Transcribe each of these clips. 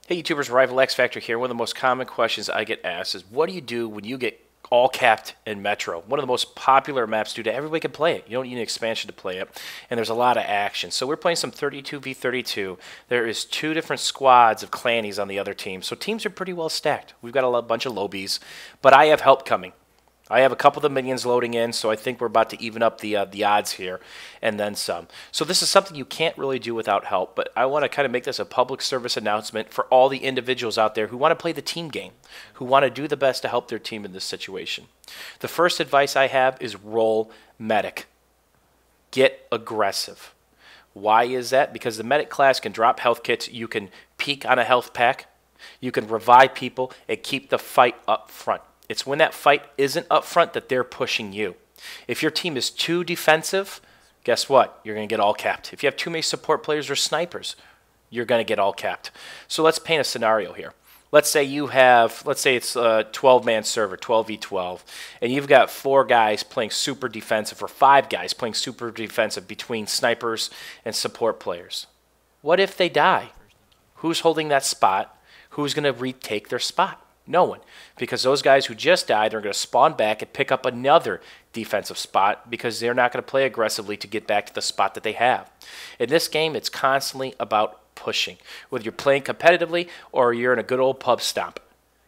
Hey YouTubers, Rival X Factor here. One of the most common questions I get asked is, what do you do when you get all capped in Metro? One of the most popular maps due to everybody can play it. You don't need an expansion to play it, and there's a lot of action. So we're playing some 32v32. There is two different squads of clannies on the other team, so teams are pretty well stacked. We've got a bunch of lobies, but I have help coming. I have a couple of the minions loading in, so I think we're about to even up the odds here, and then some. So this is something you can't really do without help, but I want to kind of make this a public service announcement for all the individuals out there who want to play the team game, who want to do the best to help their team in this situation. The first advice I have is roll medic. Get aggressive. Why is that? Because the medic class can drop health kits, you can peek on a health pack, you can revive people, and keep the fight up front. It's when that fight isn't up front that they're pushing you. If your team is too defensive, guess what? You're going to get all capped. If you have too many support players or snipers, you're going to get all capped. So let's paint a scenario here. Let's say you have, let's say it's a 12-man server, 12v12, and you've got 4 guys playing super defensive or 5 guys playing super defensive between snipers and support players. What if they die? Who's holding that spot? Who's going to retake their spot? No one, because those guys who just died are going to spawn back and pick up another defensive spot because they're not going to play aggressively to get back to the spot that they have. In this game, it's constantly about pushing. Whether you're playing competitively or you're in a good old pub stomp,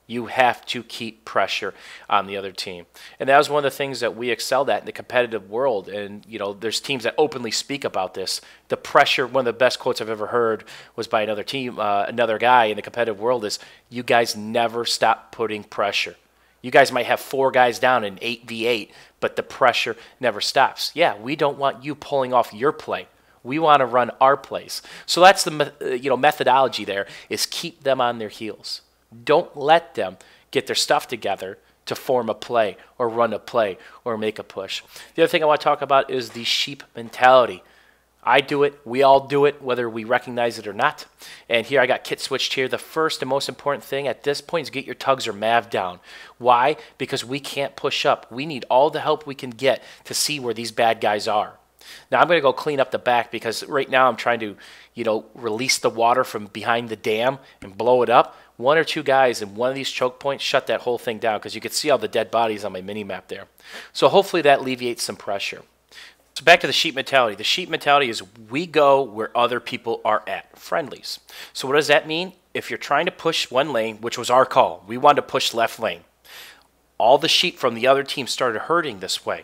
you have to keep pressure on the other team. And that was one of the things that we excelled at in the competitive world. And, you know, there's teams that openly speak about this. The pressure, one of the best quotes I've ever heard was by another team, another guy in the competitive world is, you guys never stop putting pressure. You guys might have 4 guys down in 8v8, but the pressure never stops. Yeah, we don't want you pulling off your play. We want to run our plays. So that's the methodology there, is keep them on their heels. Don't let them get their stuff together to form a play or run a play or make a push. The other thing I want to talk about is the sheep mentality. I do it. We all do it, whether we recognize it or not. And here I got kit switched here. The first and most important thing at this point is get your tugs or mav down. Why? Because we can't push up. We need all the help we can get to see where these bad guys are. Now I'm going to go clean up the back because right now I'm trying to, release the water from behind the dam and blow it up. 1 or 2 guys in one of these choke points shut that whole thing down because you could see all the dead bodies on my mini map there. So hopefully that alleviates some pressure. So back to the sheep mentality. The sheep mentality is we go where other people are at, friendlies. So what does that mean? If you're trying to push one lane, which was our call, we wanted to push left lane. All the sheep from the other team started herding this way.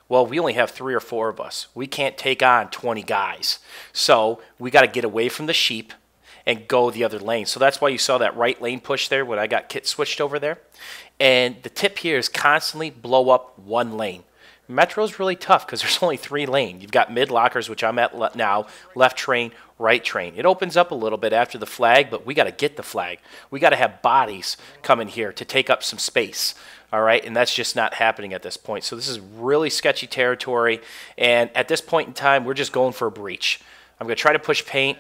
Well, we only have 3 or 4 of us. We can't take on 20 guys. So we got to get away from the sheep and go the other lane. So that's why you saw that right lane push there when I got kit switched over there. And the tip here is constantly blow up one lane. Metro's really tough because there's only 3 lanes. You've got mid lockers, which I'm at now, left train, right train. It opens up a little bit after the flag, but we got to get the flag. We got to have bodies come in here to take up some space. All right, and that's just not happening at this point. So this is really sketchy territory, and at this point in time, we're just going for a breach. I'm going to try to push paint.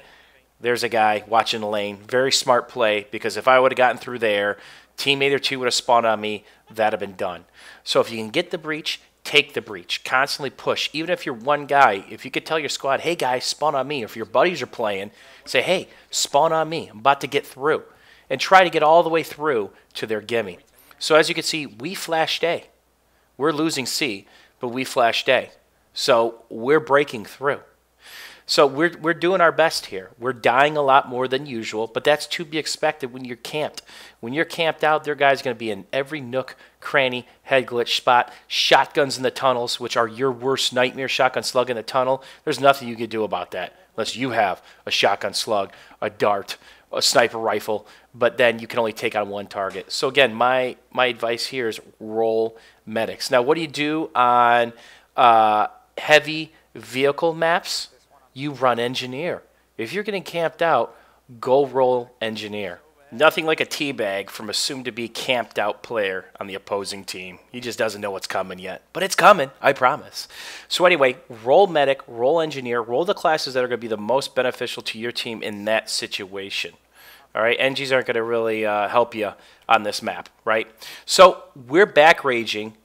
There's a guy watching the lane. Very smart play, because if I would have gotten through there, teammate or 2 would have spawned on me. That would have been done. So if you can get the breach, take the breach. Constantly push. Even if you're one guy, if you could tell your squad, hey guys, spawn on me. If your buddies are playing, say, hey, spawn on me. I'm about to get through. And try to get all the way through to their gimme. So as you can see, we flashed A. We're losing C, but we flashed A. So we're breaking through. So we're doing our best here. We're dying a lot more than usual, but that's to be expected when you're camped. When you're camped out, there guys going to be in every nook, cranny, head glitch spot, shotguns in the tunnels, which are your worst nightmare, shotgun slug in the tunnel. There's nothing you can do about that unless you have a shotgun slug, a dart, a sniper rifle, but then you can only take on one target. So again, my advice here is roll medics. Now, what do you do on heavy vehicle maps? You run engineer. If you're getting camped out, go roll engineer. Nothing like a teabag from a soon-to-be camped-out player on the opposing team. He just doesn't know what's coming yet. But it's coming, I promise. So anyway, roll medic, roll engineer, roll the classes that are going to be the most beneficial to your team in that situation. All right, NGs aren't going to really help you on this map, right? So we're back raging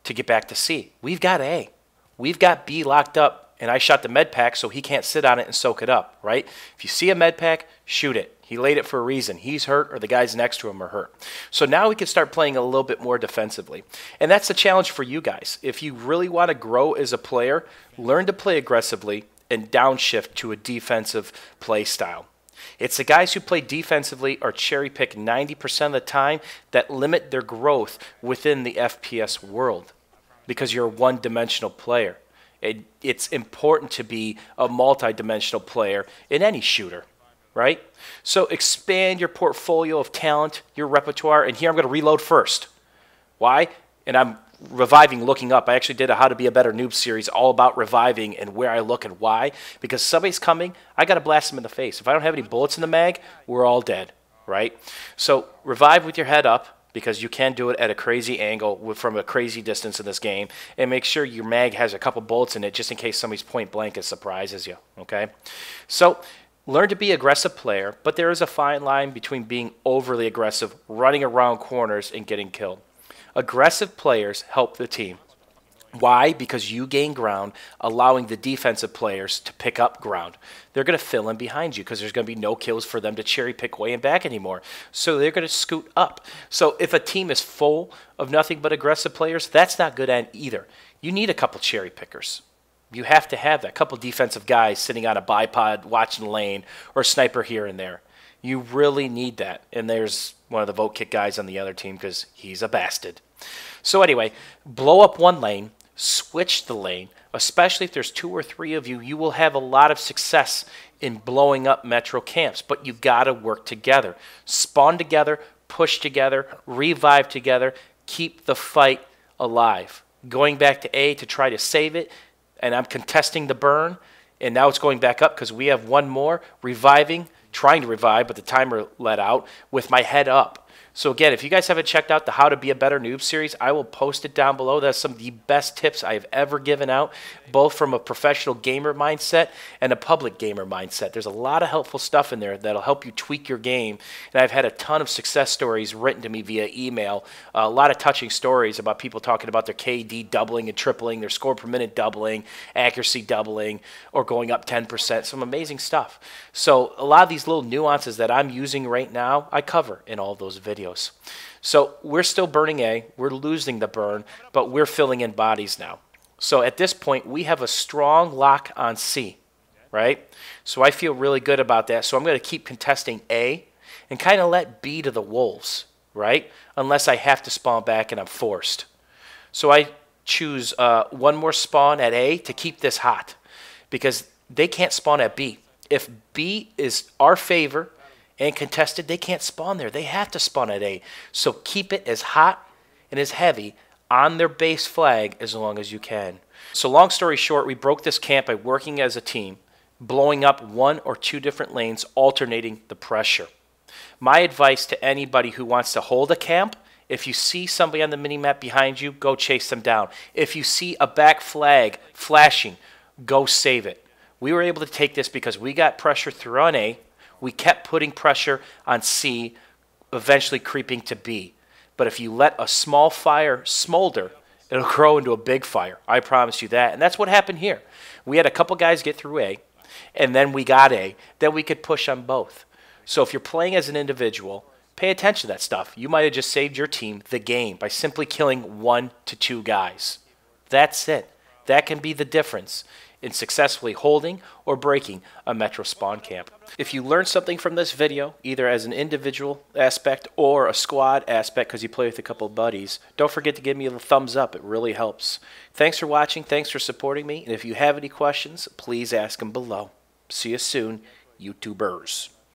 to get back to C. We've got A. We've got B locked up and I shot the med pack so he can't sit on it and soak it up, right? If you see a med pack, shoot it. He laid it for a reason. He's hurt or the guys next to him are hurt. So now we can start playing a little bit more defensively. And that's the challenge for you guys. If you really want to grow as a player, learn to play aggressively and downshift to a defensive play style. It's the guys who play defensively or cherry pick 90% of the time that limit their growth within the FPS world because you're a one-dimensional player. It's important to be a multi-dimensional player in any shooter, right? So expand your portfolio of talent, your repertoire, and here I'm going to reload first. Why? And I'm reviving looking up. I actually did a How to Be a Better Noob series all about reviving and where I look and why. Because somebody's coming, I got to blast them in the face. If I don't have any bullets in the mag, we're all dead, right? So revive with your head up, because you can do it at a crazy angle from a crazy distance in this game, and make sure your mag has a couple bullets in it just in case somebody's point blank and surprises you, okay? So learn to be an aggressive player, but there is a fine line between being overly aggressive, running around corners, and getting killed. Aggressive players help the team. Why? Because you gain ground, allowing the defensive players to pick up ground. They're going to fill in behind you because there's going to be no kills for them to cherry pick way and back anymore. So they're going to scoot up. So if a team is full of nothing but aggressive players, that's not good either. You need a couple cherry pickers. You have to have that couple defensive guys sitting on a bipod watching the lane or a sniper here and there. You really need that. And there's one of the vote kick guys on the other team because he's a bastard. So anyway, blow up one lane. Switch the lane, especially if there's 2 or 3 of you. You will have a lot of success in blowing up metro camps, but you got to work together. Spawn together, push together, revive together, keep the fight alive. Going back to A to try to save it, and I'm contesting the burn, and now it's going back up because we have one more, reviving, trying to revive, but the timer let out, with my head up. So again, if you guys haven't checked out the How to Be a Better Noob series, I will post it down below. That's some of the best tips I've ever given out, both from a professional gamer mindset and a public gamer mindset. There's a lot of helpful stuff in there that'll help you tweak your game. And I've had a ton of success stories written to me via email, a lot of touching stories about people talking about their KD doubling and tripling, their score per minute doubling, accuracy doubling, or going up 10%. Some amazing stuff. So a lot of these little nuances that I'm using right now, I cover in all those videos. So we're still burning A, we're losing the burn, but we're filling in bodies now. So at this point, we have a strong lock on C, right? So I feel really good about that. So I'm going to keep contesting A and kind of let B to the wolves, right? Unless I have to spawn back and I'm forced. So I choose one more spawn at A to keep this hot because they can't spawn at B. If B is our favor and contested, they can't spawn there. They have to spawn at A. So keep it as hot and as heavy on their base flag as long as you can. So long story short, we broke this camp by working as a team, blowing up 1 or 2 different lanes, alternating the pressure. My advice to anybody who wants to hold a camp, if you see somebody on the minimap behind you, go chase them down. If you see a back flag flashing, go save it. We were able to take this because we got pressure through on A. We kept putting pressure on C, eventually creeping to B. But if you let a small fire smolder, it'll grow into a big fire. I promise you that. And that's what happened here. We had a couple guys get through A, and then we got A. Then we could push on both. So if you're playing as an individual, pay attention to that stuff. You might have just saved your team the game by simply killing 1 to 2 guys. That's it. That can be the difference in successfully holding or breaking a metro spawn camp. If you learned something from this video, either as an individual aspect or a squad aspect because you play with a couple of buddies, don't forget to give me a thumbs up. It really helps. Thanks for watching. Thanks for supporting me. And if you have any questions, please ask them below. See you soon, YouTubers.